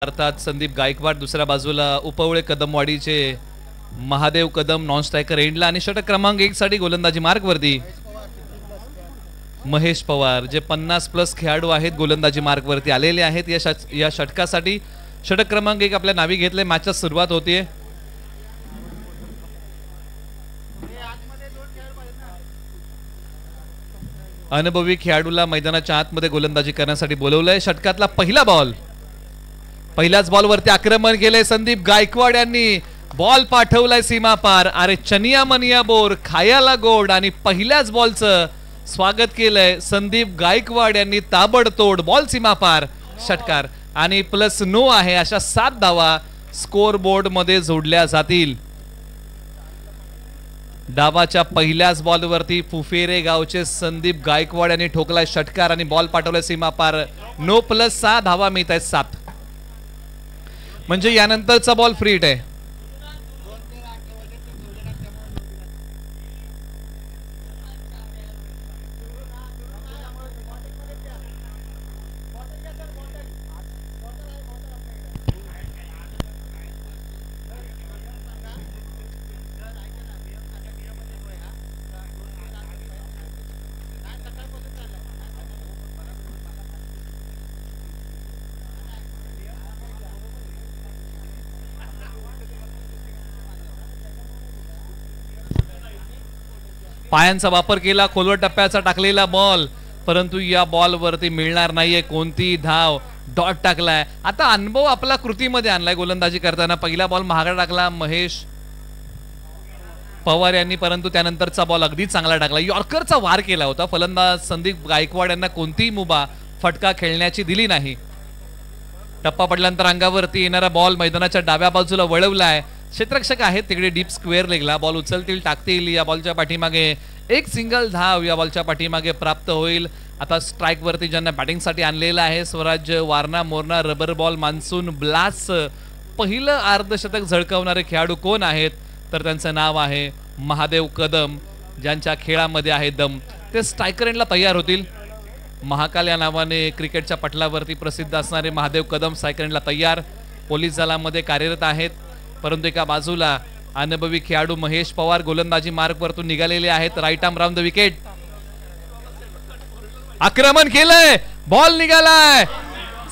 अर्थात संदीप गायकवाड, दुसऱ्या बाजूला उपवळे कदमवाडीचे महादेव कदम नॉन स्ट्रायकर एंडला आणि षटक क्रमांक 1 साठी गोलंदाजी मार्कवरती महेश पवार जे 50+ खेळाडू आहेत गोलंदाजी मार्कवरती आलेले आहेत या षटकासाठी। षटक क्रमांक 1 आपल्या नावी घेतले। मॅचची सुरुवात होतीये। अनुभवी खेळाडूला मैदानाच्या आतमध्ये गोलंदाजी करण्यासाठी बोलवलंय। षटकातला पहिला बॉल, पहिल्याच बॉलवरती आक्रमण केले संदीप गायकवाड यांनी, बॉल पाठवलाय सीमा पार। अरे चनिया मनिया बोर खायाला गोड आणि पहिल्याच बॉलचं स्वागत केलंय संदीप गायकवाड यांनी ताबडतोड। बॉल सीमा पार, षटकार आणि +9 आहे। अशा 7 धावा स्कोर बोर्ड मध्ये जोडल्या जातील। डावाच्या पहिल्याच बॉलवरती फुफेरे गावचे संदीप गायकवाड यांनी ठोकलाय षटकार आणि बॉल पाठवलाय सीमा पार। 9+6 धावा मिळत आहेत 7, म्हणजे यानंतरचा बॉल फ्री हिट आहे। पायांचा वापर केला, खोलवर टप्प्याचा टाकलेला बॉल, परंतु या बॉल वरती मिळणार नाहीये कोणती धाव। डॉट टाकलाय। आता अनुभव आपला कृतीमध्ये आणलाय गोलंदाजी करताना। पहिला बॉल महागडा टाकला महेश पवार यांनी, परंतु त्यानंतरचा बॉल अगदी चांगला टाकला। यॉर्करचा वार केला होता। फलंदाज संदीप गायकवाड यांना कोणतीही मुभा फटका खेळण्याची दिली नाही। टप्पा पडल्यानंतर अंगावरती येणारा बॉल मैदानाच्या डाव्या बाजूला वळवलाय। क्षेत्ररक्षक आहेत तिकडे डीप स्क्वेअर लेगला, बॉल उचलतील टाकतील। या बॉलच्या पाठीमागे एक सिंगल धाव या बॉलच्या पाठीमागे प्राप्त होईल। आता स्ट्राइक वरती ज्यांना बॅटिंग साठी आणलेला आहे स्वराज्य Warna Morna rubber ball monsoon blast, पहिलं अर्धशतक झळकावणारे खेळाडू कोण आहेत तर त्यांचं नाव आहे महादेव कदम, ज्यांच्या खेळामध्ये आहे दम। ते स्ट्रायकर एंडला तयार होतील। महाकाल या नावाने क्रिकेटच्या पटलावरती प्रसिद्ध असणारे महादेव कदम स्ट्रायकर एंडला तयार, पोलीस दलामध्ये कार्यरत आहेत। परंतु एका बाजूला अनुभवी खेळाडू महेश पवार गोलंदाजी मार्गवरतून निघालेले आहेत। Right arm round the wicket, आक्रमण केलंय, बॉल निघालाय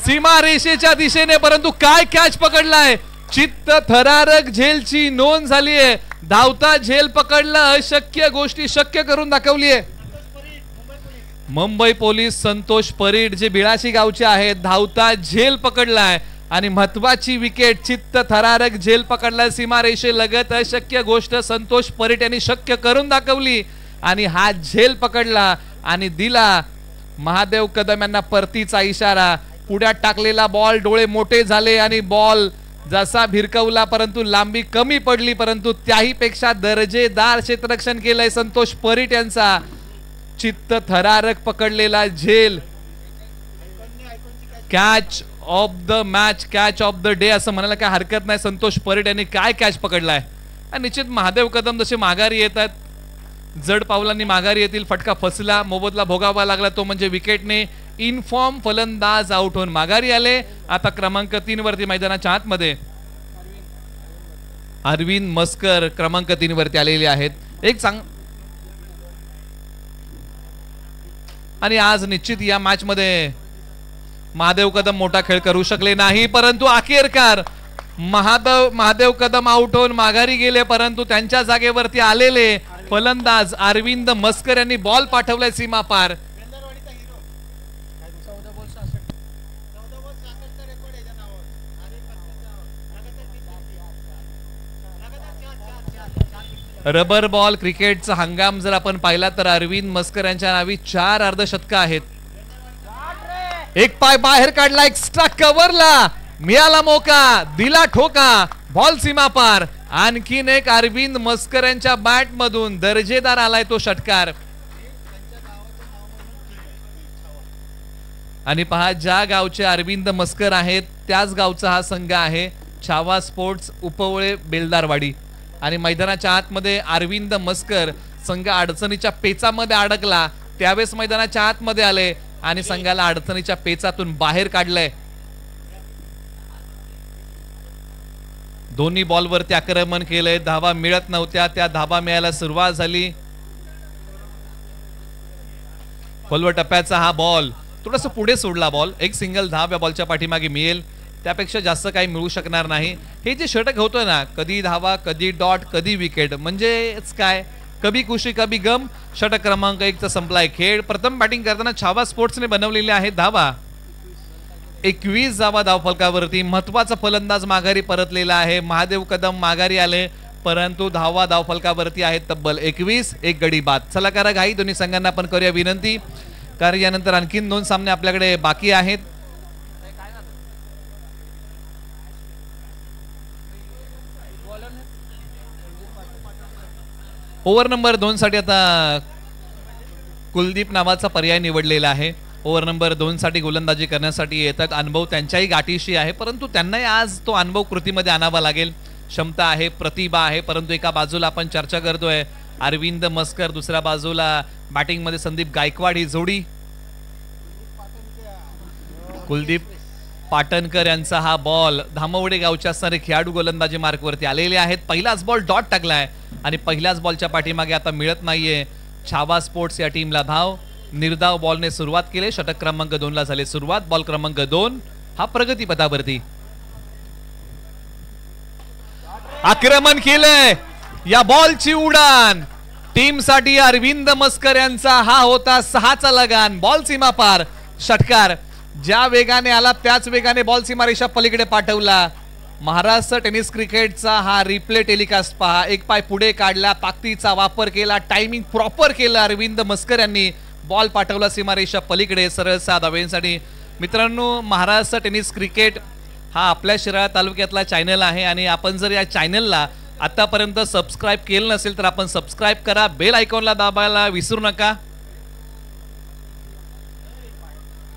सीमा रेषेच्या दिशेने, परंतु काय कॅच पकडलाय। चित्त थरारक झेलची नोंद झालीये। धावता झेल पकडला, अशक्य गोष्टी शक्य करून दाखवलीये मुंबई पोलीस संतोष परीड जे बिळाशी गावचे आहेत। धावता झेल पकडलाय आणि महत्वाची विकेट, चित्त थरारक झेल पकडला सीमा रेषे लगत। अशक्य गोष्ट संतोष परीट यांनी शक्य करून दाखवली आणि हा झेल पकडला आणि दिला महादेव कदम यांना परतीचा इशारा। पुढ्यात टाकलेला बॉल, डोळे मोठे झाले आणि बॉल जसा भिरकवला परंतु लांबी कमी पडली, परंतु त्याही पेक्षा दर्जेदार क्षेत्ररक्षण केलंय संतोष परीट यांचा। चित्त थरारक पकडलेला झेल, catch of the match, catch of the day असं म्हणायला काय हरकत नाही। संतोष परीट यांनी काय कॅच पकडलाय। निश्चित महादेव कदम जसे माघारी येतात, जड पावलांनी माघारी येतील। फटका फसला, मोबदला भोगावा लागला, तो म्हणजे विकेटने। इनफॉर्म फलंदाज आउट होऊन माघारी आले। आता क्रमांक 3 वरती मैदानाच्या आतमध्ये अरविंद मस्कर क्रमांक 3 वरती आलेले आहेत। एक सांग आणि आज निश्चित या मॅच मध्ये महादेव कदम मोठा खेळ करू शकले नाही, परंतु अखेरकार महादेव कदम आउट होऊन माघारी गेले, परंतु त्यांच्या जागेवरती आलेले फलंदाज अरविंद मस्कर यांनी बॉल पाठवलाय सीमा पार। रबर बॉल क्रिकेटचा हंगाम जर आपण पाहिला तर अरविंद मस्कर यांच्या नावी 4 अर्धशतक आहेत। एक पाय बाहेर काढला, एक्स्ट्रा कव्हरला मिळाला मौका, दिला ठोका, बॉल सीमा पार। आणखीन एक अरविंद मस्कर यांच्या बॅट मधून दर्जेदार आलाय तो षटकार। आणि पहा ज्या गावचे अरविंद मस्कर आहेत त्याच गावचा हा संघ आहे, छावा स्पोर्ट्स उपवळे बेलदारवाडी। आणि मैदानाच्या आतमध्ये अरविंद मस्कर संघ अडचणीच्या पेचामध्ये अडकला, त्यावेळेस मैदानाच्या आतमध्ये आले आणि संघाला अडचणीच्या पेचातून बाहेर काढलंय। दोन्ही बॉलवरती आक्रमण केलंय, धावा मिळत नव्हत्या, त्या धावा मिळायला सुरुवात झाली. खोलवर टप्प्याचा हा बॉल थोडंसं पुढे सोडला बॉल, एक सिंगल धाव या बॉलच्या पाठीमागे मिळेल, त्यापेक्षा जास्त काही मिळू शकणार नाही. हे जे षटक होतं ना, कधी धावा कधी डॉट कधी विकेट, म्हणजेच काय कभी खुशी कभी गम. षटक क्रमांक 1 चा संपलाय खेळ. प्रथम बॅटिंग करताना छावा स्पोर्ट्सने बनवलेले आहे धावा 21 धावा धावफलकावरती. महत्वाचा फलंदाज माघारी परतलेला आहे, महादेव कदम माघारी आले, परंतु धावा धावफलकावरती आहेत तब्बल 21. एक गडी बाद. चला करा घाई, दोन्ही संघांना आपण करूया विनंती, कारण यानंतर आणखीन 2 सामने आपल्याकडे बाकी आहेत. ओव्हर नंबर 2 साठी आता कुलदीप नावाचा पर्याय निवडलेला आहे. ओव्हर नंबर 2 साठी गोलंदाजी करण्यासाठी येतात. अनुभव त्यांच्याही गाठीशी आहे, परंतु त्यांनाही आज तो अनुभव कृतीमध्ये आणावा लागेल. क्षमता आहे, प्रतिभा आहे, परंतु एका बाजूला आपण चर्चा करतोय अरविंद मस्कर, दुसऱ्या बाजूला बॅटिंग मध्ये संदीप गायकवाड, ही जोडी. कुलदीप पाटणकर यांचा हा बॉल, धामवडे गावचे असणारे खेळाडू गोलंदाजी मार्कवरती आलेले आहेत. पहिलाच बॉल डॉट टाकलाय आणि पहिल्याच बॉलच्या पाठीमागे आता मिळत नाहीये छावा स्पोर्ट्स या टीमला धाव. निर्धाव बॉलने सुरुवात केली. षटक क्रमांक 2 ला झाली सुरुवात. बॉल क्रमांक 2 हा प्रगती पथावरती. आक्रमण केलंय, या बॉलची उडान टीम साठी अरविंद मस्कर यांचा हा होता 6चा लगान. बॉल सीमा पार. षटकार ज्या वेगाने आला त्याच वेगाने बॉल सीमारेषा पलीकडे पाठवला. महाराष्ट्र टेनिस क्रिकेटचा हा रिप्ले टेलिकास्ट पहा. एक पाय पुढे काढला, ताकदीचा वापर केला, टायमिंग प्रॉपर केला अरविंद मस्कर यांनी. बॉल पाठवला सीमारेषा पलीकडे सरळ 6 धावांसाठी. मित्रांनो, महाराष्ट्र टेनिस क्रिकेट हा आपल्या शिराळा तालुक्यातला चॅनल आहे आणि आपण जर या चॅनलला आतापर्यंत सबस्क्राईब केलं नसेल तर आपण सबस्क्राईब करा, बेल आयकॉनला दाबायला विसरू नका.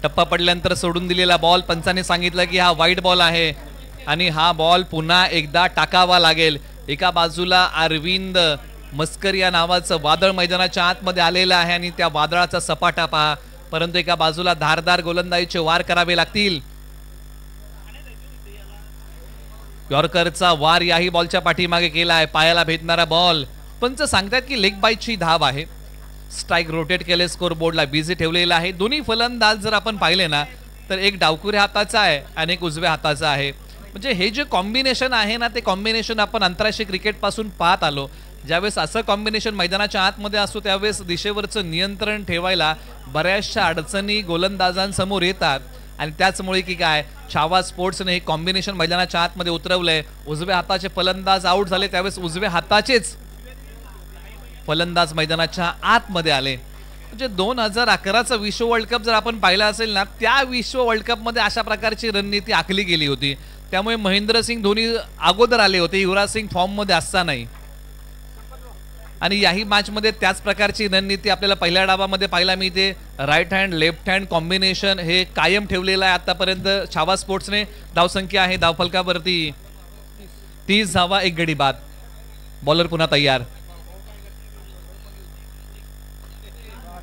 टप्पा पडल्यानंतर सोडून दिलेला बॉल, पंचाने सांगितलं की हा वाईट बॉल आहे आणि हा बॉल पुन्हा एकदा टाकावा लागेल. एका बाजूला अरविंद मस्कर या नावाचं वादळ मैदानाच्या आतमध्ये आलेलं आहे आणि त्या वादळाचा सपाटा पहा, परंतु एका बाजूला धारदार गोलंदाजीचे वार करावे लागतील. यॉर्करचा वार याही बॉलच्या पाठीमागे केलाय, पायाला भेटणारा बॉल. पंच सांगतात की लेग बाईटची धाव आहे. स्ट्राइक रोटेट केले, स्कोर बोर्डला बिझी ठेवलेला आहे. दोन्ही फलंदाज जर आपण पाहिले ना तर एक डावकुऱ्या हाताचा आहे आणि एक उजव्या हाताचा आहे. म्हणजे हे जे कॉम्बिनेशन आहे ना, ते कॉम्बिनेशन आपण आंतरराष्ट्रीय क्रिकेट पासून पाहत आलो. ज्यावेळेस असं कॉम्बिनेशन मैदानाच्या आतमध्ये असतो त्यावेळेस दिशेवरचं नियंत्रण ठेवायला बऱ्याचशा अडचणी गोलंदाजांसमोर येतात आणि त्याचमुळे की काय छावा स्पोर्ट्सने हे कॉम्बिनेशन मैदानाच्या आतमध्ये उतरवलंय. उजव्या हाताचे फलंदाज आउट झाले त्यावेळेस उजव्या हाताचेच फलंदाज मैदानाच्या आतमध्ये आले. म्हणजे 2011चा विश्व वर्ल्ड कप जर आपण पाहिला असेल ना, त्या विश्व वर्ल्ड कप मध्ये अशा प्रकारची रणनीती आखली गेली होती. त्यामुळे महेंद्रसिंग धोनी अगोदर आले होते, युवराज सिंग फॉर्म मध्ये असतानाही, आणि याही मॅच मध्ये त्याच प्रकारची रणनीती आपल्याला पहिल्या डावामध्ये पाहायला मिळते. Right hand left hand combination हे कायम ठेवलेलं आहे आतापर्यंत छावा स्पोर्ट्सने. धावसंख्या आहे धावफलकावरती 30 धावा, 1 गडी बाद. बॉलर पुन्हा तयार.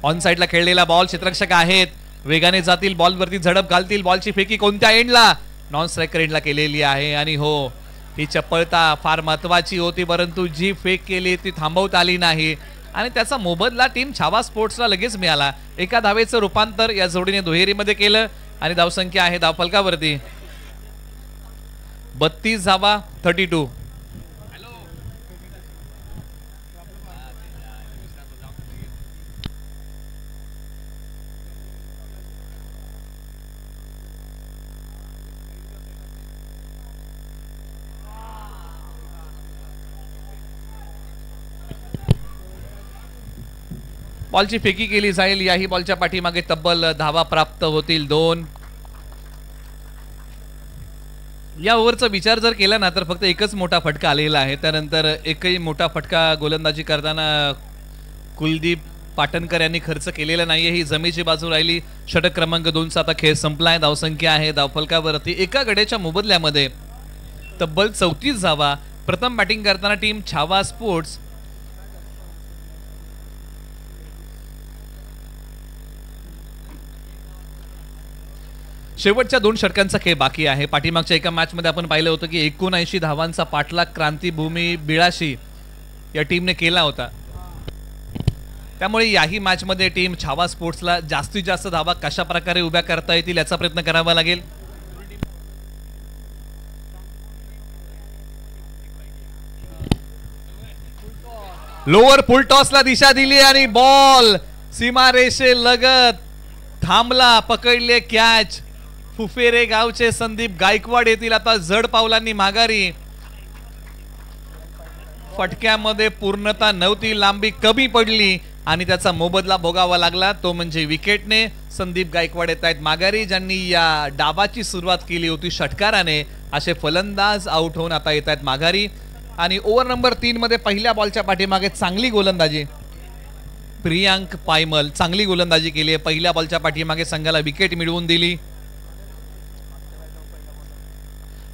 ऑन साइडला खेळलेला बॉल, क्षेत्ररक्षक आहेत, वेगाने जातील, बॉलवरती झडप घालतील. बॉलची फेकी कोणत्या एंडला? नॉन स्ट्रायकर एंडला केलेली आहे आणि हो, ही चपळता फार महत्वाची होती, परंतु जी फेक केली ती थांबवता आली नाही आणि त्याचा मोबदला टीम छावा स्पोर्ट्सला लगेच मिळाला. एका धावेचं रूपांतर या जोडीने दुहेरीमध्ये केलं आणि धावसंख्या आहे धावफलकावरती 32 धावा, 32. बॉलची फेकी केली जाईल. याही बॉलच्या पाठीमागे तब्बल धावा प्राप्त होतील 2. या ओव्हरचा विचार जर केला ना तर फक्त एकच मोठा फटका आलेला आहे. त्यानंतर एकही मोठा फटका गोलंदाजी करताना कुलदीप पाटणकर यांनी खर्च केलेला नाहीये. ही जमेची बाजू राहिली. षटक क्रमांक 2 चा आता खेळ संपलाय. धावसंख्या आहे धावफलकावरती एका गड्याच्या मोबदल्यामध्ये तब्बल 34 धावा. प्रथम बॅटिंग करताना टीम छावा स्पोर्ट्स शेवटच्या 2 षटकांचा खेळ बाकी आहे. पाठीमागच्या एका मॅच मध्ये आपण पाहिलं होतं की 79 धावांचा पाठलाग क्रांतीभूमी बिळाशी या टीमने केला होता. त्यामुळे याही मॅच मध्ये टीम छावा स्पोर्ट्सला जास्तीत जास्त धावा कशा प्रकारे उभ्या करता येतील याचा प्रयत्न करावा लागेल. लोअर फुल टॉसला दिशा दिली आणि बॉल सीमारेषे लगत थांबला. पकडले कॅच. फुफेरे गावचे संदीप गायकवाड येतील आता जड पावलांनी माघारी. फटक्यामध्ये पूर्णता नव्हती, लांबी कमी पडली आणि त्याचा मोबदला भोगावा लागला, तो म्हणजे विकेटने. संदीप गायकवाड येत आहेत माघारी, ज्यांनी या डावाची सुरुवात केली होती षटकाराने. असे फलंदाज आउट होऊन आता येत आहेत माघारी. आणि ओव्हर नंबर 3 मध्ये पहिल्या बॉलच्या पाठीमागे चांगली गोलंदाजी प्रियांक पायमल, चांगली गोलंदाजी केली आहे. पहिल्या बॉलच्या पाठीमागे संघाला विकेट मिळवून दिली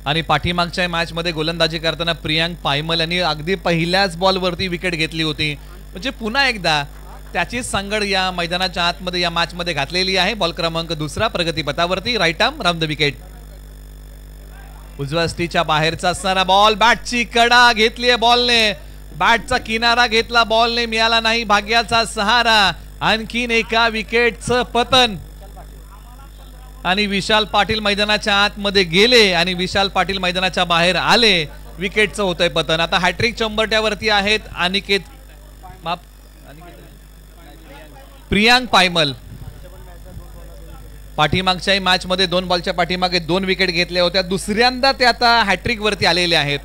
आणि पाठीमागच्या मॅच मध्ये गोलंदाजी करताना प्रियांक पायमल यांनी अगदी पहिल्याच बॉलवरती विकेट घेतली होती. म्हणजे पुन्हा एकदा त्याचीच सांगड या मैदानाच्या आतमध्ये या मॅच मध्ये घातलेली आहे. बॉल क्रमांक 2 प्रगतीपथावरती, right arm round the wicket. उजव्या स्टीच्या बाहेरचा असणारा बॉल, बॅटची कडा घेतली आहे बॉलने, बॅटचा किनारा घेतला बॉलने, मिळाला नाही भाग्याचा सहारा. आणखीन एका विकेटचं पतन आणि विशाल पाटील मैदानाच्या आतमध्ये गेले आणि विशाल पाटील मैदानाच्या बाहेर आले. विकेटचं होतंय पतन. आता हॅट्रिक चंबरट्यावरती आहेत प्रियांक पायमल. पाठीमागच्या मॅच मध्ये 2 बॉलच्या पाठीमागे 2 विकेट घेतल्या होत्या. दुसऱ्यांदा ते आता हॅट्रिक वरती आलेले आहेत.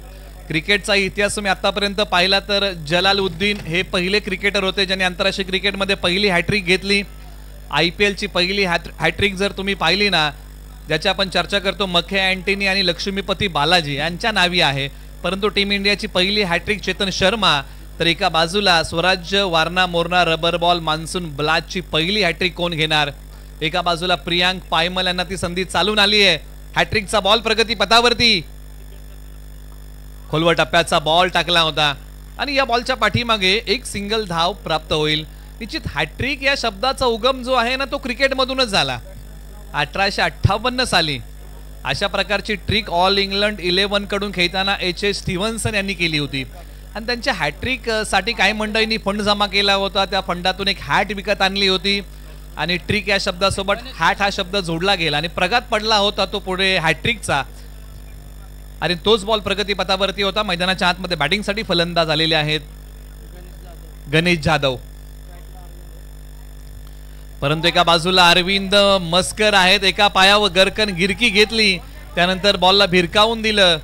क्रिकेटचा इतिहास तुम्ही आतापर्यंत पाहिला तर जलालुद्दीन हे पहिले क्रिकेटर होते ज्यांनी आंतरराष्ट्रीय क्रिकेटमध्ये पहिली हॅट्रिक घेतली. IPL ची पहिली हॅट्रिक जर तुम्ही पाहिली ना, ज्याची आपण चर्चा करतो, मखे अँटनी आणि लक्ष्मीपती बालाजी यांच्या नावी आहे. परंतु टीम इंडियाची पहिली हॅट्रिक चेतन शर्मा. तर एका बाजूला Swarajya Warna Morna rubber ball monsoon ब्लास्टची पहिली हॅट्रिक कोण घेणार. एका बाजूला प्रियांक पायमल यांना ती संधी चालून आली आहे. हॅट्रिकचा बॉल प्रगती पथावरती, खोलवर टप्प्याचा बॉल टाकला होता आणि या बॉलच्या पाठीमागे एक सिंगल धाव प्राप्त होईल. निश्चित हॅट्रिक या शब्दाचा उगम जो आहे ना, तो क्रिकेटमधूनच झाला. 1858 साली अशा प्रकारची ट्रिक ऑल इंग्लंड 11 कडून खेळताना H.S. स्टीव्हन्सन यांनी केली होती आणि त्यांच्या हॅट्रिक साठी काही मंडळींनी फंड जमा केला होता. त्या फंडातून एक हॅट विकत आणली होती आणि ट्रिक या शब्दासोबत हॅट हा शब्द जोडला गेला आणि प्रगत पडला होता तो पुढे हॅट्रिकचा. आणि तोच बॉल प्रगती पथावरती होता. मैदानाच्या आतमध्ये बॅटिंगसाठी फलंदाज आलेले आहेत गणेश जाधव. परंतु एका बाजूला अरविंद मस्कर आहेत. एका पायावर गरकन गिरकी घेतली, त्यानंतर बॉलला भिरकावून दिलं.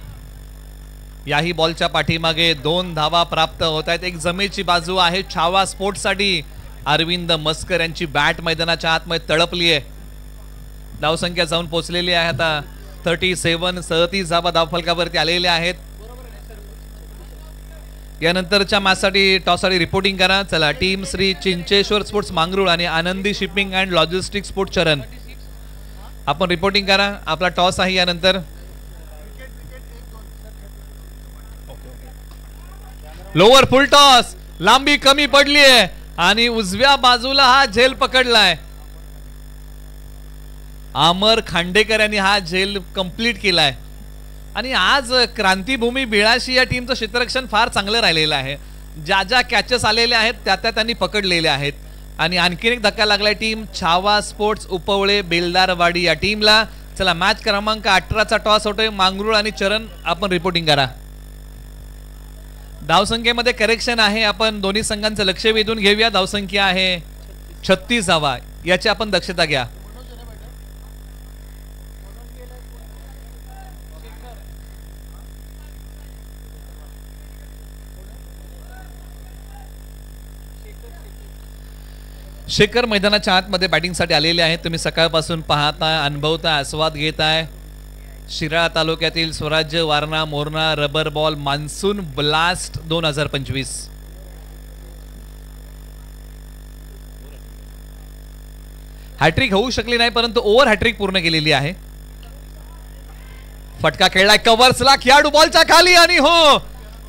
याही बॉलच्या पाठीमागे 2 धावा प्राप्त होत आहेत. एक जमेची बाजू आहे छावा स्पोर्ट्स साठी. अरविंद मस्कर यांची बॅट मैदानाच्या आतमध्ये तळपली आहे. धावसंख्या जाऊन पोहोचलेली आहे आता 37 धावा धावफलकावरती आलेल्या आहेत. यानंतरच्या मॅचसाठी टॉससाठी रिपोर्टिंग करा. चला, टीम श्री चिंचेश्वर स्पोर्ट्स मांगरूळ आणि आनंदी शिपिंग अँड लॉजिस्टिक स्पोर्ट्स चरण, आपण रिपोर्टिंग करा. आपला टॉस आहे. यानंतर लोअर फुल टॉस, लांबी कमी पडली आहे आणि उजव्या बाजूला हा झेल पकडलाय. अमर खांडेकर यांनी हा झेल कंप्लीट केलाय आणि आज क्रांतीभूमी बिळाशी या टीमचं क्षेत्ररक्षण फार चांगलं राहिलेलं आहे. ज्या ज्या कॅचेस आलेल्या आहेत त्या त्यांनी पकडलेल्या आहेत. आणि आणखीन एक धक्का लागलाय टीम छावा स्पोर्ट्स उपवळे बेलदारवाडी या टीमला. चला, मॅच क्रमांक 18चा टॉस होतोय. मांगरूळ आणि चरण, आपण रिपोर्टिंग करा. धावसंख्येमध्ये करेक्शन आहे, आपण दोन्ही संघांचं लक्ष वेधून घेऊया. धावसंख्या आहे 36 धावा, याची आपण दक्षता घ्या. शेखर मैदानाच्या आतमध्ये बॅटिंगसाठी आलेले आहेत. तुम्ही सकाळपासून पाहताय, अनुभवताय, आस्वाद घेताय. शिराळा तालुक्यातील Swarajya Warna Morna rubber ball monsoon blast 2025. Hat-trick होऊ शकली नाही, परंतु ओव्हर हॅट्रिक पूर्ण केलेली आहे. फटका खेळलाय कव्हर्सला, खेळाडू बॉलच्या खाली आणि हो,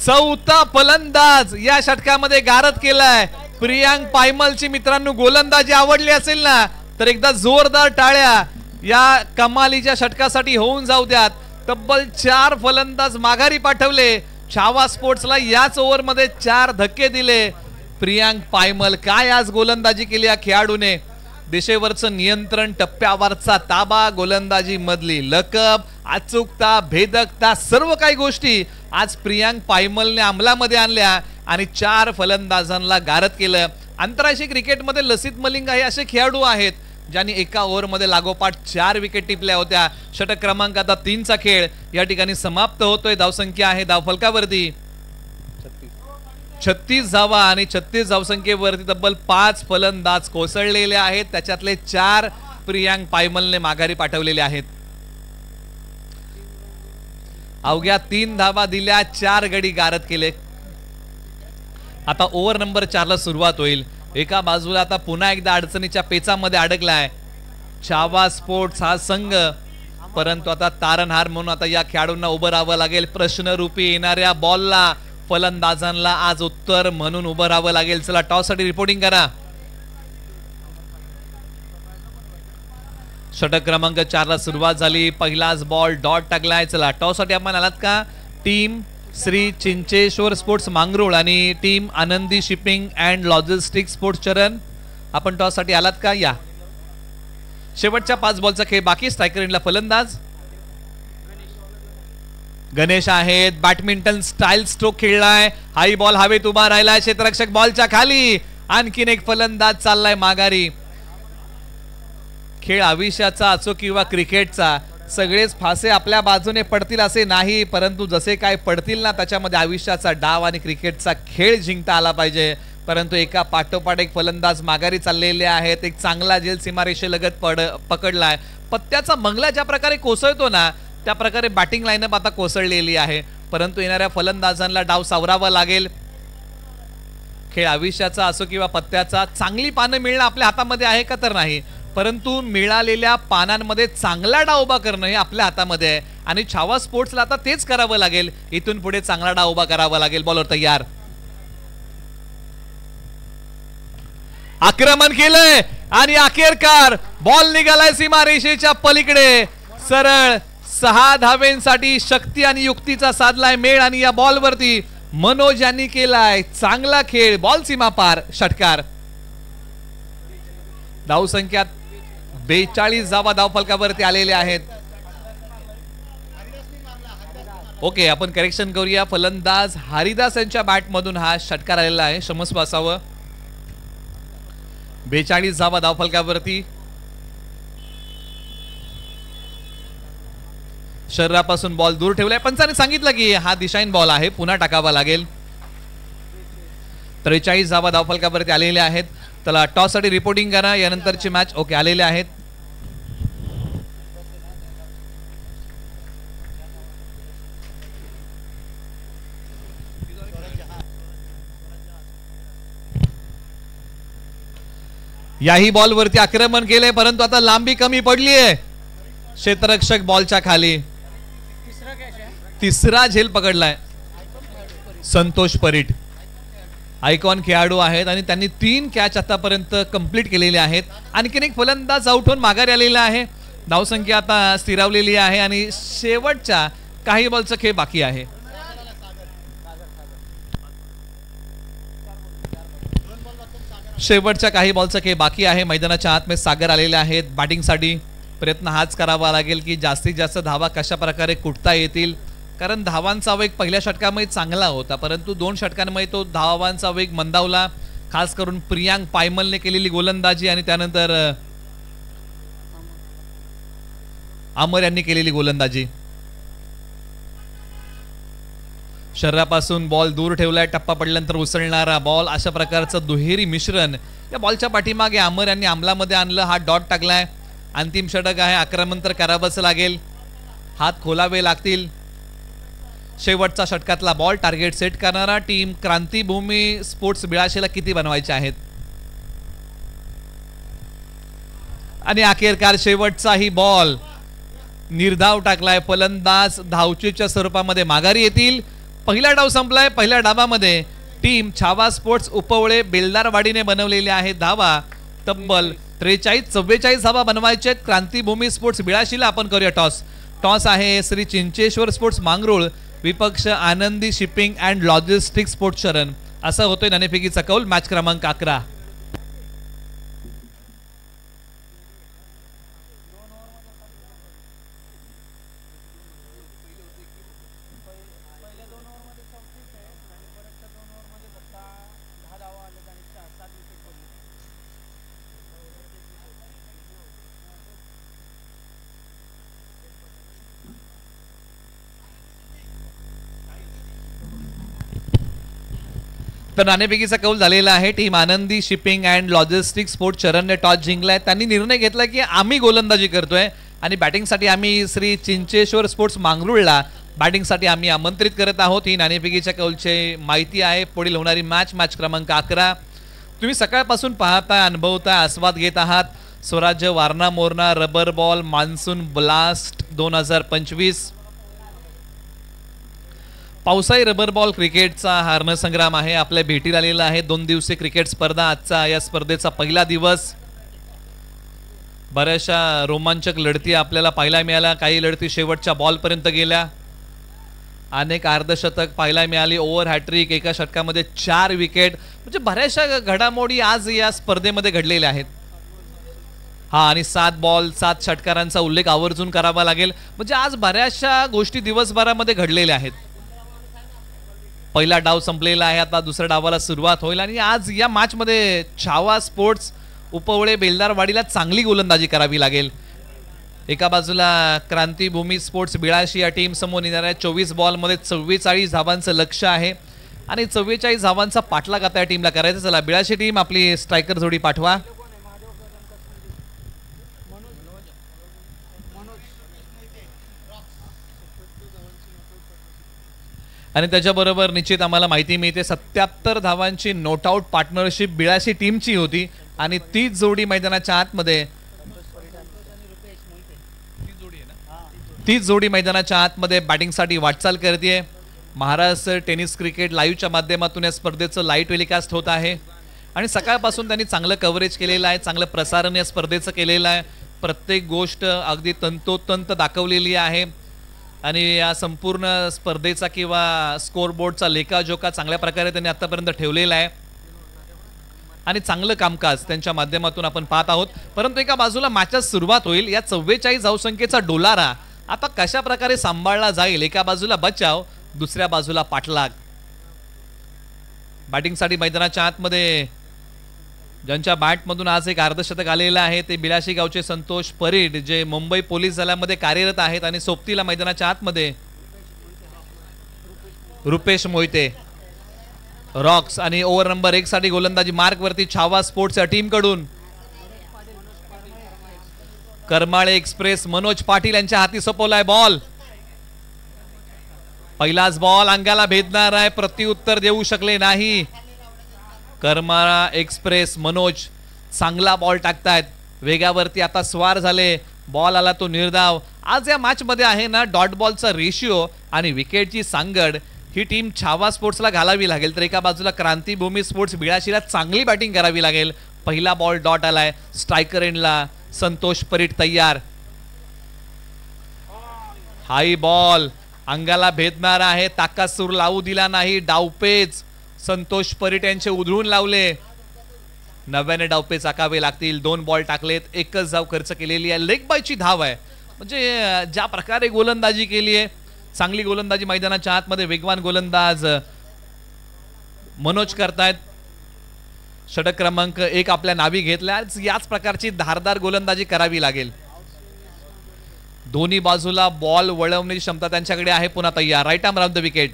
चौथा फलंदाज या षटकामध्ये गारद केलाय. प्रियांक पायमलची मित्रांनो गोलंदाजी आवडली असेल ना, तर एकदा जोरदार टाळ्या या कमालीच्या षटकासाठी होऊन जाऊ द्यात. तब्बल 4 फलंदाज माघारी पाठवले. छावा स्पोर्ट्सला याच ओव्हरमध्ये 4 धक्के दिले. प्रियांक पायमल काय आज गोलंदाजी केली या खेळाडूने. दिशेवरचं नियंत्रण, टप्प्यावरचा ताबा, गोलंदाजी मधली लकब, अचूकता, भेदकता, सर्व काही गोष्टी आज प्रियांक पायमलने अंमलामध्ये आणल्या आणि 4 फलंदाजांना गारद केलं. आंतरराष्ट्रीय क्रिकेटमध्ये लसित मलिंगा हे असे खेळाडू आहेत ज्यांनी एका ओव्हरमध्ये लागोपाठ 4 विकेट टिपल्या होत्या. षटक क्रमांक आता 3चा खेळ या ठिकाणी समाप्त होतोय. धावसंख्या आहे धावफलकावरती 36 धावा आणि 36 धावसंख्येवरती तब्बल 5 फलंदाज कोसळलेले आहेत. त्याच्यातले 4 प्रियांक पायमलने माघारी पाठवलेले आहेत. अवघ्या 3 धावा दिल्या, 4 गडी गारद केले. आता ओव्हर नंबर 4 ला सुरुवात होईल. एका बाजूला आता पुन्हा एकदा अडचणीच्या पेचामध्ये अडकलाय छावा स्पोर्ट्स हा संघ, परंतु आता तारणहार म्हणून आता या खेळाडूंना उभं राहावं लागेल. प्रश्नरूपी येणाऱ्या बॉलला फलंदाजांना आज उत्तर म्हणून उभं राहावं लागेल. चला टॉस साठी रिपोर्टिंग करा. षटक क्रमांक 4 ला सुरुवात झाली. पहिलाच बॉल डॉट टाकलाय. चला टॉस साठी आपण आलात का? टीम श्री चिंचेश्वर स्पोर्ट्स मांगरोळ आणि team Anandi shipping and logistic sports चरण, आपण टॉस साठी आलात का? या. शेवटच्या 5 बॉलचा खेळ बाकी. स्ट्रायकर एंडला फलंदाज गणेश आहेत. बॅडमिंटन स्टाईल स्ट्रोक खेळलाय. हाई बॉल हवेत उभा राहिलाय. क्षेत्ररक्षक बॉलच्या खाली. आणखीन एक फलंदाज चाललाय माघारी. खेळ आयुष्याचा असो किंवा क्रिकेटचा, सगळेच फासे आपल्या बाजूने पडतील असे नाही, परंतु जसे काय पडतील ना त्याच्यामध्ये आयुष्याचा डाव आणि क्रिकेटचा खेळ जिंकता आला पाहिजे. परंतु एका पाठोपाठ एक फलंदाज माघारी चाललेले आहेत. एक चांगला जेल सीमारेषेलगत पकडलाय. पत्त्याचा मंगला ज्या प्रकारे कोसळतो ना त्या प्रकारे बॅटिंग लाईनअप आता कोसळलेली आहे. परंतु येणाऱ्या फलंदाजांना डाव सावरावा लागेल. खेळ आयुष्याचा असो किंवा पत्त्याचा, चांगली पानं मिळणं आपल्या हातामध्ये आहे का तर नाही, परंतु मिळालेल्या पानांमध्ये चांगला डाव उभा करणं हे आपल्या हातामध्ये आहे आणि छावा स्पोर्ट्सला आता तेच करावं लागेल. इथून पुढे चांगला डाव उभा करावा लागेल. बॉलर तयार. आक्रमण केलंय आणि अखेरकार बॉल निघालाय सीमारेषेच्या पलीकडे. सरळ 6 धावेंसाठी शक्ती आणि युक्तीचा साधलाय मेळ आणि या बॉल वरती मनोज यांनी केलाय चांगला खेळ. बॉल सीमा पार. षटकार. धावसंख्या 42 धावा धावफलकावरती आलेल्या आहेत. ओके, आपण करेक्शन करूया. फलंदाज हरिदास यांच्या बॅट मधून हा षटकार आलेला आहे. क्षमस्व असावं. 42 धावा धावफलकावरती. शरीरापासून बॉल दूर ठेवलाय. पंचाने सांगितलं की हा दिशाहीन बॉल आहे, पुन्हा टाकावा लागेल. 43 धावा धावफलकावरती आलेल्या आहेत. त्याला टॉस साठी रिपोर्टिंग करा. यानंतरची मॅच ओके आलेले आहेत. याही बॉल वरती आक्रमण केले, परंतु आता लांबी कमी पडली आहे. क्षेत्ररक्षक बॉलच्या खाली. तिसरा झेल पकडलाय संतोष परीट. आयकॉन खेळाडू आहेत आणि त्यांनी 3 कॅच आतापर्यंत कंप्लीट केलेले आहेत. आणखीन एक फलंदाज आउट होऊन माघारी आलेला आहे. धावसंख्या आता स्थिरावलेली आहे आणि शेवटच्या काही बॉलचा खेळ बाकी आहे. शेवटच्या काही बॉलचा खेळ बाकी आहे. मैदानाच्या आतमध्ये सागर आलेले आहेत बॅटिंगसाठी. प्रयत्न हाच करावा लागेल की जास्तीत जास्त धावा कशा प्रकारे कुठता येतील, कारण धावांचा वेग पहिल्या षटकामध्ये चांगला होता, परंतु 2 षटकांमध्ये तो धावांचा वेग मंदावला. खास करून प्रियांक पायमलने केलेली गोलंदाजी आणि त्यानंतर अमर यांनी केलेली गोलंदाजी. शरीरापासून बॉल दूर ठेवलाय. टप्पा पडल्यानंतर उसळणारा बॉल, अशा प्रकारचं दुहेरी मिश्रण या बॉलच्या पाठीमागे अमर यांनी अंमलामध्ये आणलं. हा डॉट टाकलाय. अंतिम षटक आहे. आक्रमण तर करावंच लागेल. हात खोलावे लागतील. शेवटचा षटकातला बॉल टार्गेट सेट करणारा टीम क्रांतीभूमी स्पोर्ट्स 82 किती बनवायचे आहेत आणि अखेरकार शेवटचाही बॉल निर्धाव टाकलाय. फलंदाज धावचीच्या स्वरूपामध्ये माघारी येतील. पहिला डाव संपलाय. पहिल्या डावामध्ये टीम छावा स्पोर्ट्स उपवळे बेलदारवाडीने बनवलेल्या आहेत धावा तब्बल 43-44 धावा बनवायचे आहेत क्रांतीभूमी स्पोर्ट्स बिळाशीला. आपण करूया टॉस. टॉस आहे श्री चिंचेश्वर स्पोर्ट्स मांगरूळ विपक्ष आनंदी शिपिंग अँड लॉजिस्टिक्स स्पोर्ट्स शरण. असा होतोय नाणेफेकीचा कौल. मॅच क्रमांक 11. तर नाणेफेकीचा कौल झालेला आहे. Team Anandi shipping and logistics sports शरणने टॉस जिंकलाय. त्यांनी निर्णय घेतला की आम्ही गोलंदाजी करतोय आणि बॅटिंगसाठी आम्ही श्री चिंचेश्वर स्पोर्ट्स मांगरूळला बॅटिंगसाठी आम्ही आमंत्रित करत आहोत. ही नाणेफेकीच्या कौलची माहिती आहे. पुढील होणारी मॅच क्रमांक 11. तुम्ही सकाळपासून पाहताय, अनुभवताय, आस्वाद घेत आहात. स्वराज्य Warna Morna rubber ball monsoon blast 2025 पावसाळी रबर बॉल क्रिकेटचा हा रणसंग्राम आहे. आपल्या भेटीला आलेला आहे 2 दिवसीय क्रिकेट स्पर्धा. आजचा या स्पर्धेचा पहिला दिवस. बऱ्याचशा रोमांचक लढती आपल्याला पाहायला मिळाल्या. काही लढती शेवटच्या बॉलपर्यंत गेल्या. अनेक अर्धशतक पाहायला मिळाली. ओव्हर हॅट्रिक, एका षटकामध्ये 4 विकेट. म्हणजे बऱ्याचशा घडामोडी आज या स्पर्धेमध्ये घडलेल्या आहेत. हा आणि 7 बॉल 7 षटकारांचा उल्लेख आवर्जून करावा लागेल. म्हणजे आज बऱ्याचशा गोष्टी दिवसभरामध्ये घडलेल्या आहेत. पहिला डाव संपलेला आहे. आता दुसऱ्या डावाला सुरुवात होईल आणि आज या मॅच मध्ये छावा स्पोर्ट्स उपवळे बेलदारवाडीला चांगली गोलंदाजी करावी लागेल. एका बाजूला क्रांतीभूमी स्पोर्ट्स बिळाशी या टीम समोर येणाऱ्या 24 बॉलमध्ये 44 धावांचं लक्ष्य आहे आणि 44 धावांचा पाठलाग आता या टीमला करायचा. चला बिळाशी टीम आपली स्ट्रायकर जोडी पाठवा. आणि त्याच्याबरोबर निश्चित आम्हाला माहिती मिळते 77 धावांची नोट आउट पार्टनरशिप बिळाशी टीमची होती आणि तीच जोडी मैदानाच्या आतमध्ये बॅटिंगसाठी वाटचाल करते. महाराष्ट्र टेनिस क्रिकेट लाईव्हच्या माध्यमातून या स्पर्धेचं लाईव्ह टेलिकास्ट होत आहे आणि सकाळपासून त्यांनी चांगलं कव्हरेज केलेलं आहे. चांगलं प्रसारण या स्पर्धेचं केलेलं आहे. प्रत्येक गोष्ट अगदी तंतोतंत दाखवलेली आहे आणि या संपूर्ण स्पर्धेचा किंवा स्कोरबोर्डचा लेखाजोखा चांगल्या प्रकारे त्यांनी आतापर्यंत ठेवलेला आहे आणि चांगलं कामकाज त्यांच्या माध्यमातून आपण पाहत आहोत. परंतु एका बाजूला मॅचची सुरुवात होईल. या 44 धावसंख्येचा डोलारा आता कशा प्रकारे सांभाळला जाईल. एका बाजूला बचाव, दुसऱ्या बाजूला पाठलाग. बॅटिंगसाठी मैदानाच्या आतमध्ये ज्यांच्या बॅटमधून आज एक अर्धशतक आलेलं आहे ते बिलाशी गावचे संतोष परीड जे मुंबई पोलीस दलामध्ये कार्यरत आहेत आणि सोबतीला मैदानाच्या आतमध्ये रुपेश मोहिते रॉक्स आणि ओव्हर नंबर 1 साठी गोलंदाजी मार्क वरती छावा स्पोर्ट्स या टीम कडून करमाळे एक्सप्रेस मनोज पाटील यांच्या हाती सोपवलाय बॉल. पहिलाच बॉल अंगाला भेदणार आहे. प्रत्युत्तर देऊ शकले नाही. करमाळा एक्सप्रेस मनोज चांगला बॉल टाकतायत. वेगावरती आता स्वार झाले. बॉल आला तो निर्धाव. आज या मॅच मध्ये आहे ना डॉट बॉलचा रेशिओ आणि विकेटची सांगड ही टीम छावा स्पोर्ट्सला घालावी लागेल. तर एका बाजूला क्रांतीभूमी स्पोर्ट्स बिळाशीला चांगली बॅटिंग करावी लागेल. पहिला बॉल डॉट आलाय. स्ट्रायकर एंडला संतोष परीट तयार. हाई बॉल अंगाला भेदणार आहे. ताकात सूर लावू दिला नाही. डावपेच संतोष परीट यांचे उधळून लावले. 90 डावपेच आकावे लागतील. 2 बॉल टाकलेत. 1च धाव खर्च केलेली आहे. लेग बायची धाव आहे. म्हणजे ज्या प्रकारे गोलंदाजी केली आहे चांगली गोलंदाजी मैदानाच्या आतमध्ये वेगवान गोलंदाज मनोज करतायत. षटक क्रमांक 1 आपल्या नावी घेतल्या. याच प्रकारची धारदार गोलंदाजी करावी लागेल. दोन्ही बाजूला बॉल वळवण्याची क्षमता त्यांच्याकडे आहे. पुन्हा तयार. Right arm round the wicket.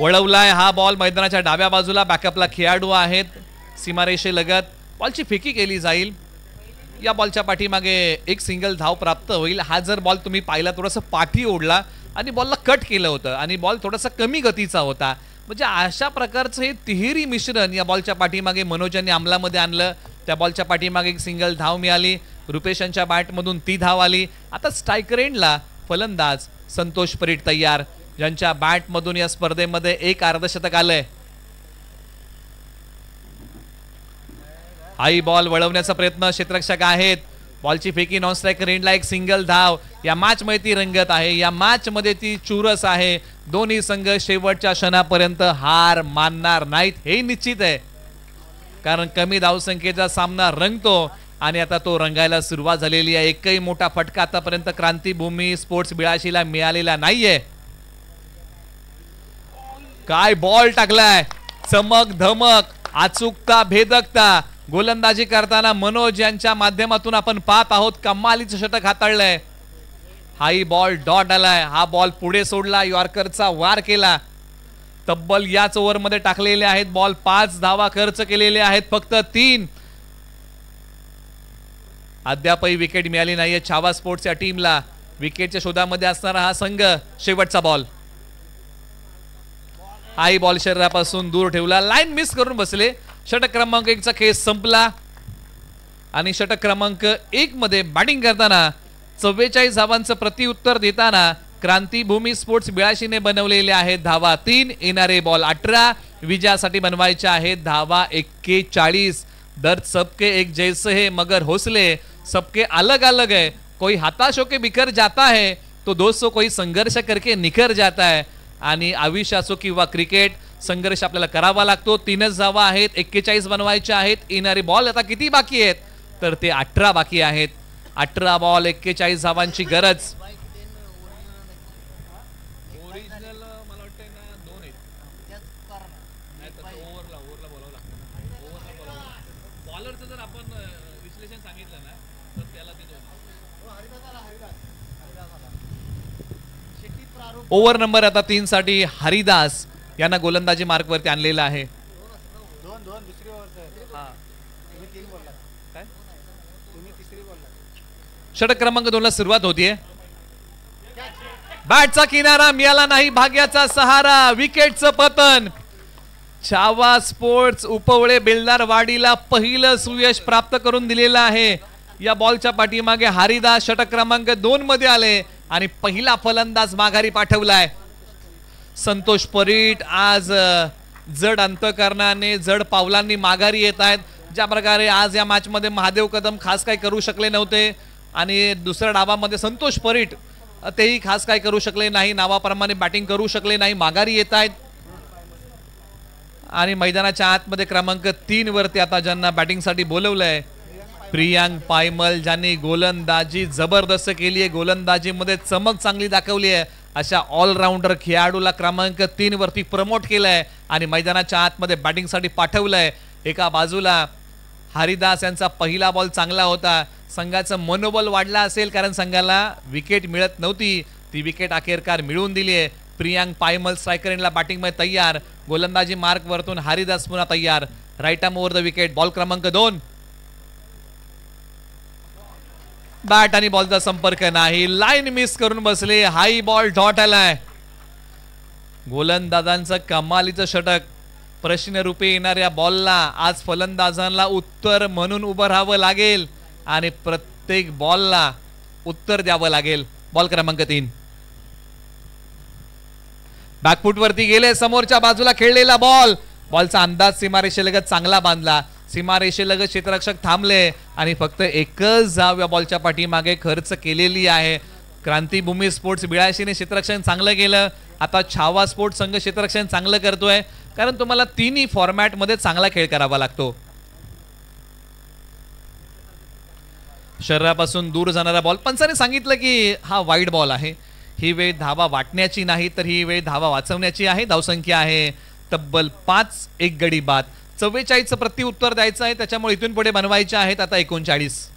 वळवलाय हा बॉल मैदानाच्या डाव्या बाजूला. बॅकअपला खेळाडू आहेत सीमारेषेलगत. बॉलची फेकी केली जाईल. या बॉलच्या पाठीमागे एक सिंगल धाव प्राप्त होईल. हा जर बॉल तुम्ही पाहिला थोडासा पाठी ओढला आणि बॉलला कट केलं होतं आणि बॉल थोडासा कमी गतीचा होता. म्हणजे अशा प्रकारचं हे तिहेरी मिश्रण या बॉलच्या पाठीमागे मनोज यांनी अंमलामध्ये आणलं. त्या बॉलच्या पाठीमागे एक सिंगल धाव मिळाली. रुपेश यांच्या बॅटमधून ती धाव आली. आता स्ट्रायकर एंडला फलंदाज संतोष परीट तयार ज्यांच्या बॅटमधून या स्पर्धेमध्ये एक अर्धशतक आलंय. हाई बॉल वळवण्याचा प्रयत्न क्षेत्ररक्षक आहेत. बॉलची फेकी नॉन स्ट्राइक रेंजला एक सिंगल धाव. या मॅच मध्ये ती रंगत आहे, या मॅच मध्ये ती चुरस आहे. दोन्ही संघ शेवटच्या क्षणापर्यंत हार मानणार नाहीत हे निश्चित आहे, कारण कमी धावसंख्येचा सामना रंगतो आणि आता तो रंगायला सुरुवात झालेली आहे. एकही मोठा फटका आतापर्यंत क्रांतीभूमी स्पोर्ट्स 82 ला मिळालेला नाहीये. काय बॉल टाकलाय, चमक धमक, अचूकता, भेदकता. गोलंदाजी करताना मनोज यांच्या माध्यमातून आपण पाहत आहोत, कमालीचं षटक हाताळलंय. हाई बॉल डॉट आलाय. हा बॉल पुढे सोडला, यॉर्करचा वार केला. तब्बल याच ओव्हरमध्ये टाकलेले आहेत बॉल. 5 धावा खर्च केलेले आहेत, फक्त 3. अद्यापही विकेट मिळाली नाहीये छावा स्पोर्ट्स या टीमला. विकेटच्या शोधामध्ये असणारा हा संघ. शेवटचा बॉल. हाई बॉल शरीरापासून दूर ठेवला, लाईन मिस करून बसले. षटक क्रमांक 1 चा खेळ संपला आणि षटक क्रमांक 1 मध्ये बॅटिंग करताना 44 धावांचं प्रत्युत्तर देताना क्रांतीभूमी स्पोर्ट्स 82 ने बनवलेले आहेत धावा 3, येणारे बॉल 18. विजयासाठी बनवायचे आहेत धावा 41. दर्द सबके एक जैसे है मगर हौसले सबके अलग अलग है. कोई हताश होके बिखर जाता है तो दोस्तों कोई संघर्ष करके निखर जाता है. आणि आयुष्य असो किंवा क्रिकेट, संघर्ष आपल्याला करावा लागतो. 3च धावा आहेत, 41 बनवायचे आहेत. येणारे बॉल आता किती बाकी आहेत, तर ते 18 बाकी आहेत. 18 बॉल 41 धावांची गरज. ओव्हर नंबर आता 3 साठी हरिदास यांना गोलंदाजी मार्क वरती आणलेला आहे. षटक क्रमांक 2 ला सुरुवात होतीये. बॅटचा किनारा मिळाला नाही, भाग्याचा सहारा. विकेटचं पतन. छावा स्पोर्ट्स उपवळे बेलदारवाडीला पहिलं सुयश प्राप्त करून दिलेलं आहे. या बॉलच्या पाठीमागे हरिदास षटक क्रमांक 2 मध्ये आले आणि पहिला फलंदाज माघारी पाठवलाय. संतोष परीट आज जड अंतकरणाने, जड पावलांनी माघारी येत आहेत. ज्या प्रकारे आज या मॅच मध्ये महादेव कदम खास काही करू शकले नव्हते आणि दुसऱ्या डावामध्ये संतोष परीट तेही खास काही करू शकले नाही, नावाप्रमाणे बॅटिंग करू शकले नाही, माघारी येत आहेत. आणि मैदानाच्या आतमध्ये क्रमांक 3 वरती आता ज्यांना बॅटिंगसाठी बोलवलंय, प्रियांक पायमल, ज्यांनी गोलंदाजी जबरदस्त केली आहे, गोलंदाजीमध्ये चमक चांगली दाखवली आहे, अशा ऑलराऊंडर खेळाडूला क्रमांक 3 वरती प्रमोट केलंय आणि मैदानाच्या आतमध्ये बॅटिंगसाठी पाठवलंय. एका बाजूला हरिदास यांचा पहिला बॉल चांगला होता. संघाचं मनोबल वाढला असेल, कारण संघाला विकेट मिळत नव्हती. ती विकेट अखेरकार मिळवून दिली आहे. प्रियांक पायमल स्ट्रायकर एंडला बॅटिंगमध्ये तयार. गोलंदाजी मार्क वरतून हरिदास पुन्हा तयार. Right arm over the wicket. Ball क्रमांक 2. बॅट आणि बॉलचा संपर्क नाही, लाईन मिस करून बसले. हाई बॉल डॉट आलाय. गोलंदाजांचं कमालीचं षटक. प्रश्नरूपी येणाऱ्या बॉलला आज फलंदाजांना उत्तर म्हणून उभं राहावं लागेल आणि प्रत्येक बॉलला उत्तर द्यावं लागेल. बॉल क्रमांक 3. बॅकफूट वरती गेले, समोरच्या बाजूला खेळलेला बॉल. बॉलचा अंदाज सीमारेषेलगत चांगला बांधला. सीमारेषेलगत क्षेत्ररक्षक थांबले आणि फक्त एकच धाव या बॉलच्या पाठीमागे खर्च केलेली आहे. क्रांतीभूमी स्पोर्ट्स 82 ने क्षेत्ररक्षण चांगलं केलं. आता छावा स्पोर्ट्स संघ क्षेत्ररक्षण चांगलं करतोय, कारण तुम्हाला तिन्ही फॉर्मॅट मध्ये चांगला खेळ करावा लागतो. शरीरापासून दूर जाणारा बॉल. पंचाने सांगितलं की हा वाईड बॉल आहे. ही वेळ धावा वाटण्याची नाही, तर ही वेळ धावा वाचवण्याची आहे. धावसंख्या आहे तब्बल 5, 1 गडी बाद. 44चं प्रत्युत्तर द्यायचं आहे, त्याच्यामुळे इथून पुढे बनवायचे आहेत आता 39.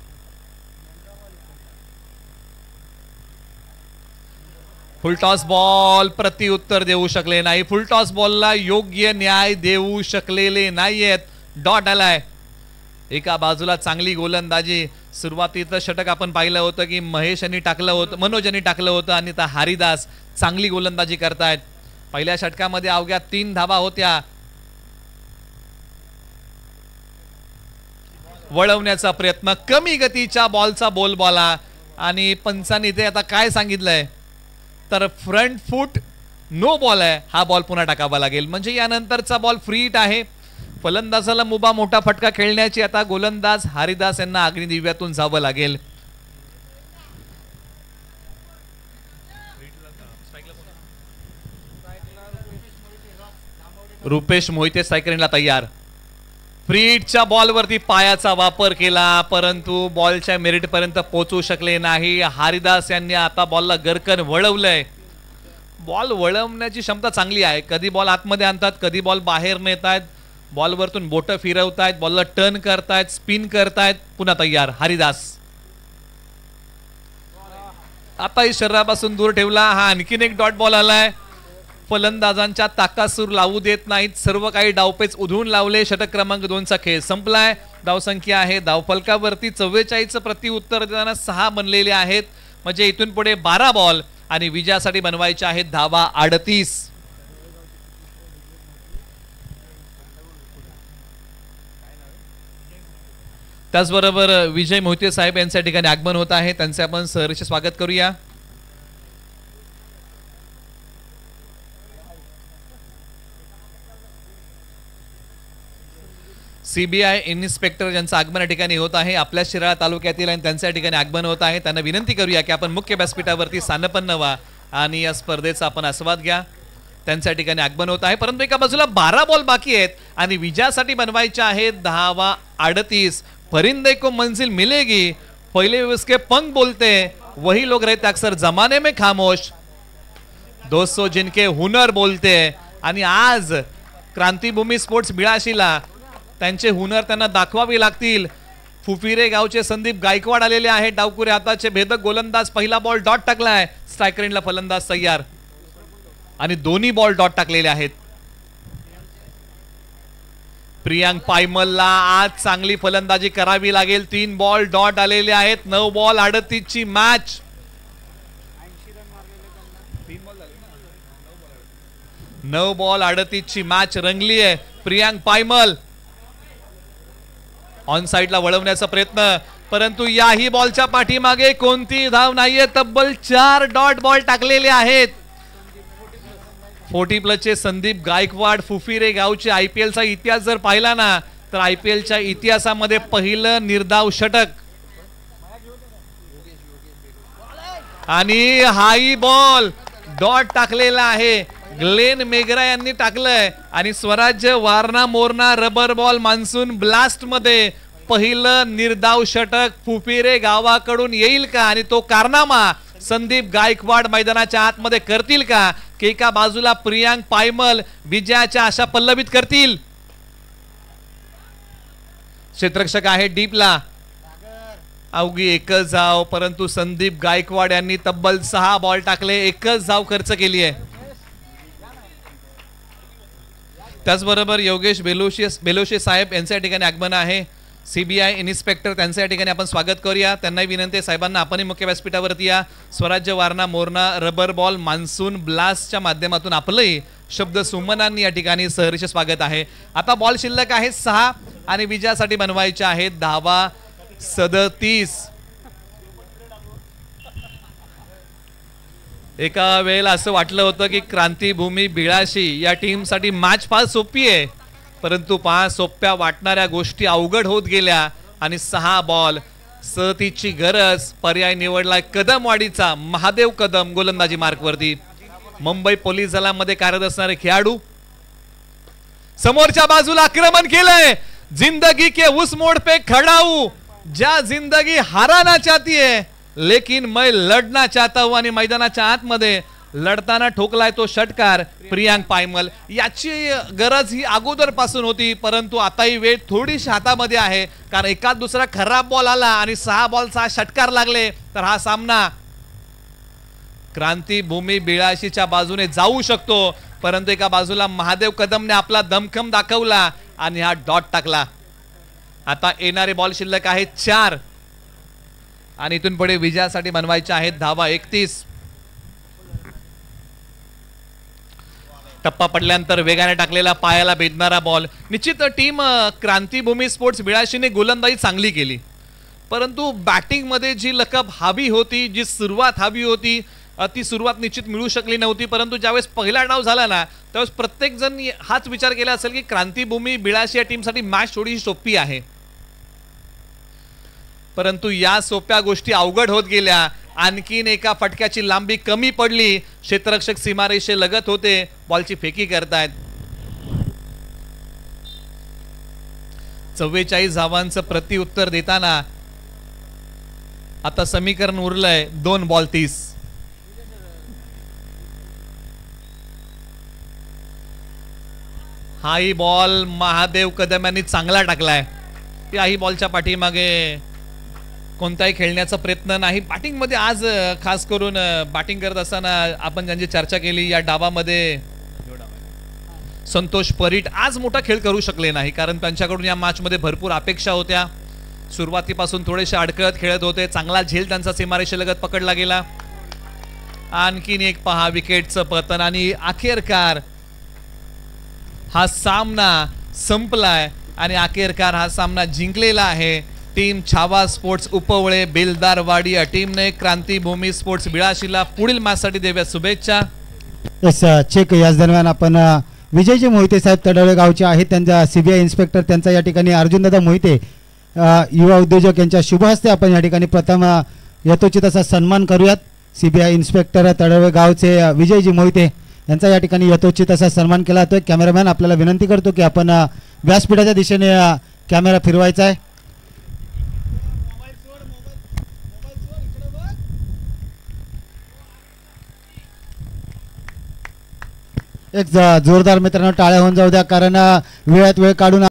फुलटॉस बॉल प्रत्युत्तर देऊ शकले नाही. फुलटॉस बॉलला योग्य न्याय देऊ शकलेले नाहीयेत. डॉट आलाय. एका बाजूला चांगली गोलंदाजी. सुरुवातीचं षटक आपण पाहिलं होतं की महेश यांनी टाकलं होतं, मनोज यांनी टाकलं होतं आणि आता हरिदास चांगली गोलंदाजी करतायत. पहिल्या षटकामध्ये अवघ्या 3 धावा होत्या. वळवण्याचा प्रयत्न, कमी गतीच्या बॉलचा बोलबाला आणि पंचांनी ते आता काय सांगितलंय, तर फ्रंट फूट नो बॉल आहे. हा बॉल पुन्हा टाकावा लागेल, म्हणजे यानंतरचा बॉल फ्री हिट आहे. फलंदाजाला मुबा मोठा फटका खेळण्याची आता गोलंदाज हरिदास यांना अग्निदिव्यातून जावं लागेल. रुपेश मोहिते स्ट्रायकरला तयार. फ्रीटच्या बॉलवरती पायाचा वापर केला परंतु बॉलच्या मेरिट पर्यंत पोहोचू शकले नाही. हरिदास यांनी आता बॉलला गरकन वळवलंय. बॉल वळवण्याची क्षमता चांगली आहे. कधी बॉल आतमध्ये आणतात, कधी बॉल बाहेर नेतात, बॉलवरतून बोटं फिरवतायत, बॉलला टर्न करतायत, स्पिन करतायत. पुन्हा तयार हरिदास. आताही शरीरापासून दूर ठेवला. हा आणखीन एक डॉट बॉल आलाय. फलंदाजांच्या ताकासूर लावू देत नाहीत. सर्व काही डावपेच उधळून लावले. षटक क्रमांक 2चा खेळ संपलाय. धावसंख्या आहे धावफलकावरती 44 प्रत्युत्तर देताना 6 बनलेले आहेत. म्हणजे इथून पुढे 12 बॉल आणि विजयासाठी बनवायचे आहेत धावा 38. त्याचबरोबर विजय मोहिते साहेब यांच्या ठिकाणी आगमन होत आहे. त्यांचे आपण सहर्ष स्वागत करूया. सीबीआय इन्स्पेक्टर ज्यांचं आगमन या ठिकाणी होत आहे आपल्या शिराळा तालुक्यातील आणि त्यांच्या ठिकाणी आगमन होत आहे. त्यांना विनंती करूया की आपण मुख्य व्यासपीठावरती स्थानपन्न व्हा आणि या स्पर्धेचा आपण आस्वाद घ्या. त्यांच्या ठिकाणी आगमन होत आहे. परंतु एका बाजूला 12 बॉल बाकी आहेत आणि विजयासाठी बनवायचे आहेत धावा 38. परिंदे को मंजिल मिलेगी, पहले उसके पंख बोलते, वही लोग रहते अक्सर जमाने में खामोश, दोस्तों जिनके हुनर बोलते. आणि आज क्रांतिभूमी स्पोर्ट्स बिळाशीला त्यांचे हुनर त्यांना दाखवावे लागतील. फुफिरे गावचे संदीप गायकवाड आलेले आहेत. डावकुरे हाताचे भेदक गोलंदाज. पहिला बॉल डॉट टाकलाय. स्ट्रायकरला फलंदाज तयार आणि दोन्ही बॉल डॉट टाकलेले आहेत. प्रियांक पायमलला आज चांगली फलंदाजी करावी लागेल. 3 बॉल डॉट आलेले आहेत. 9 बॉल 38 ची मॅच. 9 बॉल 38 ची मॅच रंगली आहे. प्रियांक पायमल ऑन साइडला वळवण्याचा प्रयत्न परंतु याही बॉलच्या पाठीमागे कोणती धाव नाहीये. तब्बल 4 डॉट बॉल टाकलेले आहेत. 40+ चे संदीप गायकवाड फुफिरे गावचे. आयपीएलचा इतिहास जर पाहिला ना तर आयपीएलच्या इतिहासामध्ये पहिलं निर्धाव षटक आणि हाई बॉल डॉट टाकलेला आहे. ग्लेन मेगरा यांनी टाकलंय आणि स्वराज्य Warna Morna rubber ball monsoon blast मध्ये पहिलं निर्धाव षटक फुफिरे गावाकडून येईल का आणि तो कारनामा संदीप गायकवाड मैदानाच्या आतमध्ये करतील का की एका बाजूला प्रियांक पायमल विजयाच्या आशा पल्लवित करतील. क्षेत्ररक्षक आहे डीपला. अवघी एकच धाव परंतु संदीप गायकवाड यांनी तब्बल 6 बॉल टाकले. एकच धाव खर्च केली आहे. त्याचबरोबर योगेश बेलोशे साहेब यांच्या ठिकाणी आगमन आहे. सीबीआय इन्स्पेक्टर त्यांच्या ठिकाणी आपण स्वागत करूया. त्यांनाही विनंती साहेबांना आपणही मुख्य व्यासपीठावरती या. Swarajya Warna Morna rubber ball monsoon ब्लास्टच्या माध्यमातून आपलंही शब्द सुमनांनी या ठिकाणी सहर्ष स्वागत आहे. आता बॉल शिल्लक आहे 6 आणि विजयासाठी बनवायचे आहेत धावा 37. एका वेळेला असं वाटलं होतं की क्रांतिभूमी बिळाशी या टीमसाठी मॅच फार सोपी आहे परंतु 5 सोप्या वाटणाऱ्या गोष्टी अवघड होत गेल्या आणि 6 बॉल 37ची गरज. पर्याय निवडला कदमवाडीचा महादेव कदम गोलंदाजी मार्कवरती. मुंबई पोलीस दलामध्ये कार्यरत असणारे खेळाडू समोरच्या बाजूला आक्रमण केलंय. जिंदगी के उस मोड़ पे खड़ा हूं ज्या जिंदगी हाराना चाहती है लेकिन मैं लढना चाहता हूं आणि मैदानाच्या आतमध्ये लढताना ठोकलाय तो षटकार प्रियांक पायमल. याची गरज ही अगोदर पासून होती परंतु आता ही वेळ थोडीशी हातामध्ये आहे कारण एकाच दुसरा खराब बॉल आला आणि 6 बॉल 6 षटकार लागले तर हा सामना क्रांतिभूमी बिळाशीच्या बाजूने जाऊ शकतो. परंतु एका बाजूला महादेव कदमने आपला दमखम दाखवला आणि हा डॉट टाकला. आता येणारे बॉल शिल्लक आहेत 4 आणि इथून पुढे विजयासाठी बनवायचे आहेत धावा 31. टप्पा पडल्यानंतर वेगाने टाकलेला पायाला भेदणारा बॉल. निश्चित टीम क्रांतिभूमी स्पोर्ट्स बिळाशीने गोलंदाजी चांगली केली परंतु बॅटिंग मध्ये जी लकब हवी होती जी सुरुवात हवी होती ती सुरुवात निश्चित मिळू शकली नव्हती, परंतु ज्यावेळेस पहिला डाव झाला ना त्यावेळेस प्रत्येक जण हाच विचार केला असेल की क्रांतीभूमी बिळाशी या टीमसाठी मॅच थोडीशी सोपी आहे, परंतु या सोप्या गोष्टी अवघड होत गेल्या. आणखीन एका फटक्याची लांबी कमी पडली, क्षेत्ररक्षक सीमारेषे लगत होते, बॉलची फेकी करतायत. 44 धावांचं प्रत्युत्तर देताना आता समीकरण उरलंय 2 बॉल 30. हाही बॉल महादेव कदम यांनी चांगला टाकलाय. याही बॉलच्या पाठीमागे कोणताही खेळण्याचा प्रयत्न नाही. बॅटिंग मध्ये आज खास करून बॅटिंग करत असताना आपण ज्यांची चर्चा केली या डावामध्ये संतोष परीट आज मोठा खेळ करू शकले नाही, कारण त्यांच्याकडून या मॅच मध्ये भरपूर अपेक्षा होत्या. सुरुवातीपासून थोडेसे अडकळत खेळत होते. चांगला झेल त्यांचा सीमारेषेलगत पकडला गेला. आणखीन एक पहा विकेटचं पतन आणि अखेरकार हा सामना संपलाय आणि अखेरकार हा सामना जिंकलेला आहे. टीम छावा स्पोर्ट्स उपवळे बेलदारवाडी या टीमने क्रांतीभूमी स्पोर्ट्स बिळाशीला पुढील मॅचसाठी देऊया शुभेच्छा. Yes check. याच दरम्यान आपण विजयजी मोहिते साहेब तडवळे गावचे आहेत, त्यांचा सीबीआय इन्स्पेक्टर त्यांचा या ठिकाणी अर्जुनदादा मोहिते युवा उद्योजक यांच्या शुभ हस्ते आपण या ठिकाणी प्रथम यथोचित असा सन्मान करूयात. सीबीआय इन्स्पेक्टर तडवळे गावचे विजयजी मोहिते यांचा या ठिकाणी यथोचित असा सन्मान केला जातोय. कॅमेरामॅन आपल्याला विनंती करतो की आपण व्यासपीठाच्या दिशेने कॅमेरा फिरवायचा आहे. एक जोरदार मित्रांनो टाळ्या होऊन जाऊ द्या, कारण वेळात वेळ काढून